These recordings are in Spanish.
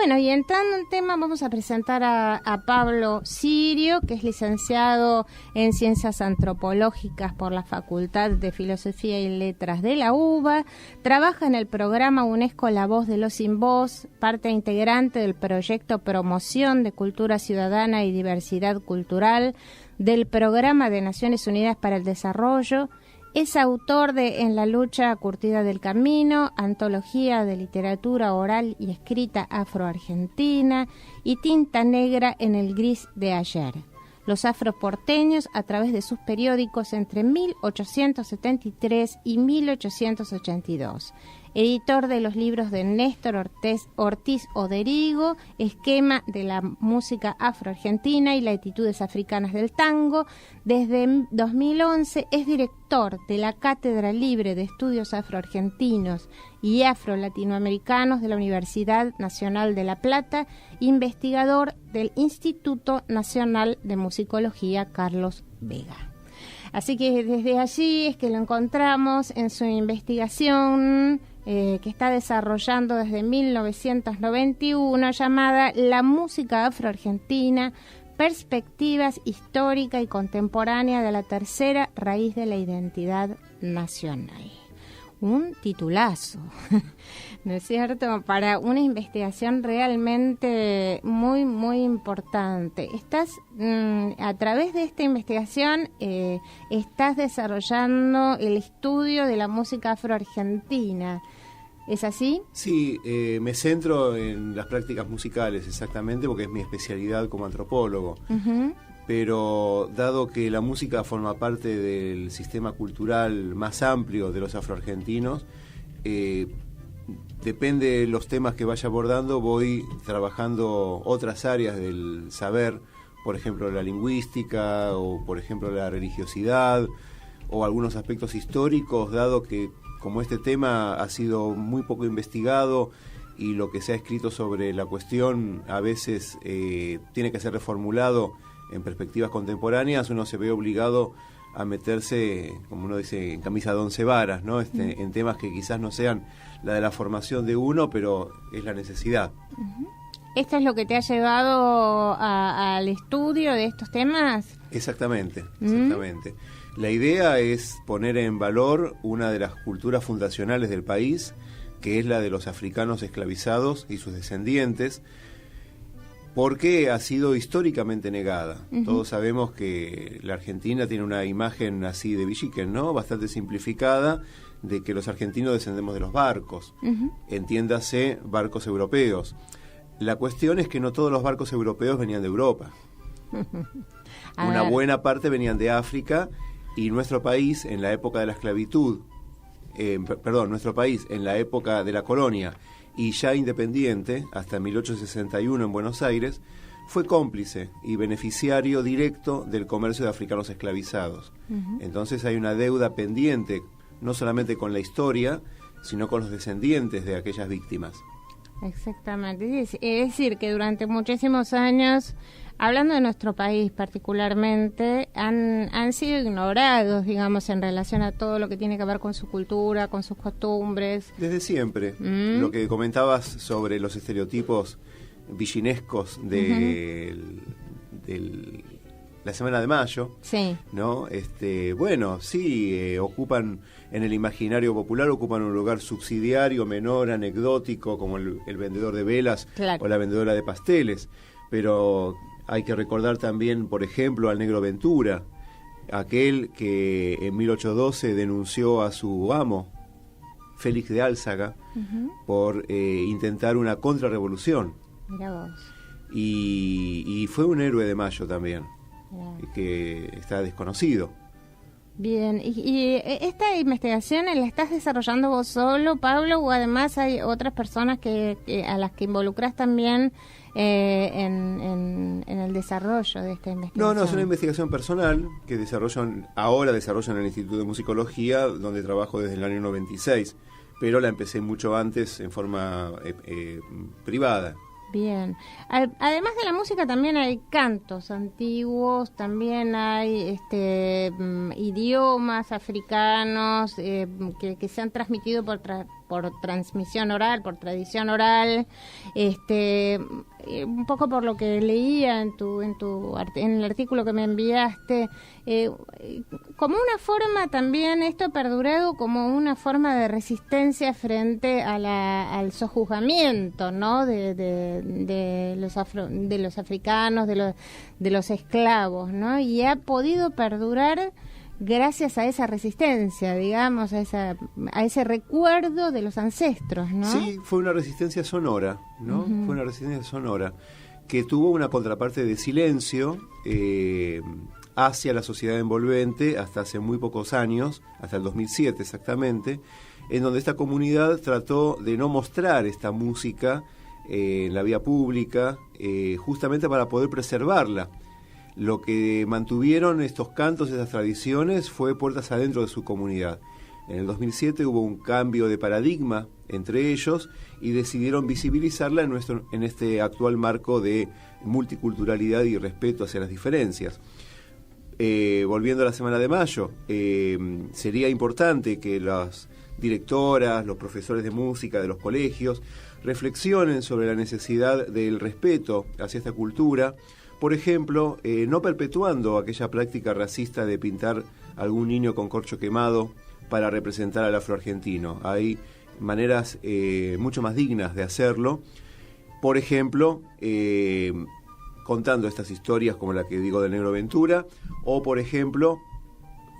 Bueno, y entrando en tema, vamos a presentar a Pablo Sirio, que es licenciado en Ciencias Antropológicas por la Facultad de Filosofía y Letras de la UBA. Trabaja en el programa UNESCO La Voz de los Sin Voz, parte integrante del proyecto Promoción de Cultura Ciudadana y Diversidad Cultural del Programa de Naciones Unidas para el Desarrollo. Es autor de En la lucha curtida del camino, antología de literatura oral y escrita afroargentina y Tinta negra en el gris de ayer. Los afroporteños a través de sus periódicos entre 1873 y 1882. Editor de los libros de Néstor Ortiz Oderigo, Esquema de la música afroargentina y latitudes africanas del tango. Desde 2011 es director de la Cátedra Libre de Estudios Afroargentinos y Afro-Latinoamericanos de la Universidad Nacional de La Plata, investigador del Instituto Nacional de Musicología Carlos Vega. Así que desde allí es que lo encontramos en su investigación que está desarrollando desde 1991, llamada La música afroargentina, perspectivas histórica y contemporánea de la tercera raíz de la identidad nacional. Un titulazo, ¿no es cierto?, para una investigación realmente muy, muy importante. A través de esta investigación, estás desarrollando el estudio de la música afroargentina. ¿Es así? Sí, me centro en las prácticas musicales, exactamente, porque es mi especialidad como antropólogo. Uh-huh. Pero dado que la música forma parte del sistema cultural más amplio de los afroargentinos, depende de los temas que vaya abordando, voy trabajando otras áreas del saber, por ejemplo la lingüística o por ejemplo la religiosidad o algunos aspectos históricos, dado que como este tema ha sido muy poco investigado y lo que se ha escrito sobre la cuestión a veces tiene que ser reformulado en perspectivas contemporáneas, uno se ve obligado a meterse, como uno dice, en camisa de 11 varas, ¿no? En temas que quizás no sean la de la formación de uno, pero es la necesidad. Uh-huh. ¿Esto es lo que te ha llevado al estudio de estos temas? Exactamente. La idea es poner en valor una de las culturas fundacionales del país, que es la de los africanos esclavizados y sus descendientes, porque ha sido históricamente negada. Uh-huh. Todos sabemos que la Argentina tiene una imagen así de Villiquen, ¿no?, bastante simplificada, de que los argentinos descendemos de los barcos. Uh-huh. Entiéndase, barcos europeos. La cuestión es que no todos los barcos europeos venían de Europa. Una buena parte venían de África, y nuestro país, en la época de la esclavitud, nuestro país, en la época de la colonia, y ya independiente, hasta 1861 en Buenos Aires, fue cómplice y beneficiario directo del comercio de africanos esclavizados. Uh-huh. Entonces hay una deuda pendiente, no solamente con la historia, sino con los descendientes de aquellas víctimas. Exactamente. Es decir, que durante muchísimos años, hablando de nuestro país particularmente, han sido ignorados, digamos, en relación a todo lo que tiene que ver con su cultura, con sus costumbres. Desde siempre. Lo que comentabas sobre los estereotipos villinescos de la Semana de Mayo, sí, ¿no? Bueno, sí, ocupan en el imaginario popular, ocupan un lugar subsidiario, menor, anecdótico, como el vendedor de velas, claro, o la vendedora de pasteles, pero hay que recordar también, por ejemplo, al Negro Ventura, aquel que en 1812 denunció a su amo, Félix de Álzaga, uh-huh, por intentar una contrarrevolución. Mirá vos. Y fue un héroe de Mayo también, que está desconocido. Bien, y esta investigación la estás desarrollando vos solo, Pablo, o además hay otras personas a las que involucras también en el desarrollo de esta investigación? No, es una investigación personal que ahora desarrollo en el Instituto de Musicología, donde trabajo desde el año 96, pero la empecé mucho antes en forma privada. Bien. Además de la música también hay cantos antiguos, también hay idiomas africanos que se han transmitido por transmisión oral, por tradición oral, Un poco por lo que leía en el artículo que me enviaste, como una forma también, esto perdurado como una forma de resistencia frente al sojuzgamiento, ¿no? de los africanos, de los esclavos, ¿no? Y ha podido perdurar gracias a esa resistencia, digamos, a ese recuerdo de los ancestros, ¿no? Sí, fue una resistencia sonora, ¿no? Fue una resistencia sonora que tuvo una contraparte de silencio hacia la sociedad envolvente hasta hace muy pocos años, hasta el 2007 exactamente, en donde esta comunidad trató de no mostrar esta música en la vía pública, justamente para poder preservarla. Lo que mantuvieron estos cantos, estas tradiciones, fue puertas adentro de su comunidad. En el 2007 hubo un cambio de paradigma entre ellos y decidieron visibilizarla en este actual marco de multiculturalidad y respeto hacia las diferencias. Volviendo a la Semana de Mayo, sería importante que las directoras, los profesores de música de los colegios reflexionen sobre la necesidad del respeto hacia esta cultura. Por ejemplo, no perpetuando aquella práctica racista de pintar a algún niño con corcho quemado para representar al afroargentino. Hay maneras mucho más dignas de hacerlo. Por ejemplo, contando estas historias como la que digo del Negro Ventura, o por ejemplo,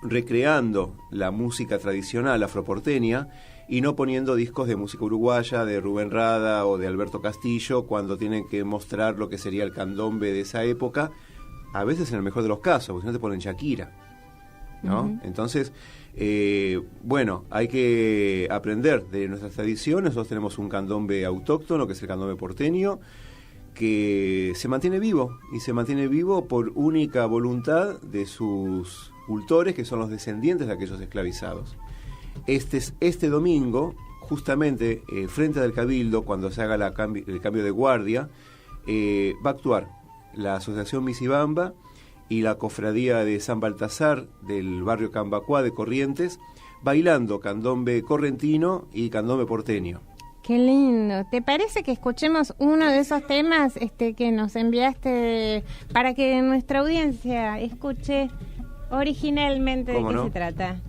recreando la música tradicional afroporteña y no poniendo discos de música uruguaya, de Rubén Rada o de Alberto Castillo, cuando tienen que mostrar lo que sería el candombe de esa época, a veces en el mejor de los casos, porque si no te ponen Shakira, ¿no? Entonces, bueno, hay que aprender de nuestras tradiciones. Nosotros tenemos un candombe autóctono, que es el candombe porteño, que se mantiene vivo, y se mantiene vivo por única voluntad de sus cultores, que son los descendientes de aquellos esclavizados. Este domingo, justamente frente al Cabildo, cuando se haga el cambio de guardia, va a actuar la Asociación Misibamba y la Cofradía de San Baltasar del barrio Cambacuá de Corrientes, bailando candombe correntino y candombe porteño. Qué lindo. ¿Te parece que escuchemos uno de esos temas que nos enviaste para que nuestra audiencia escuche originalmente de qué se trata?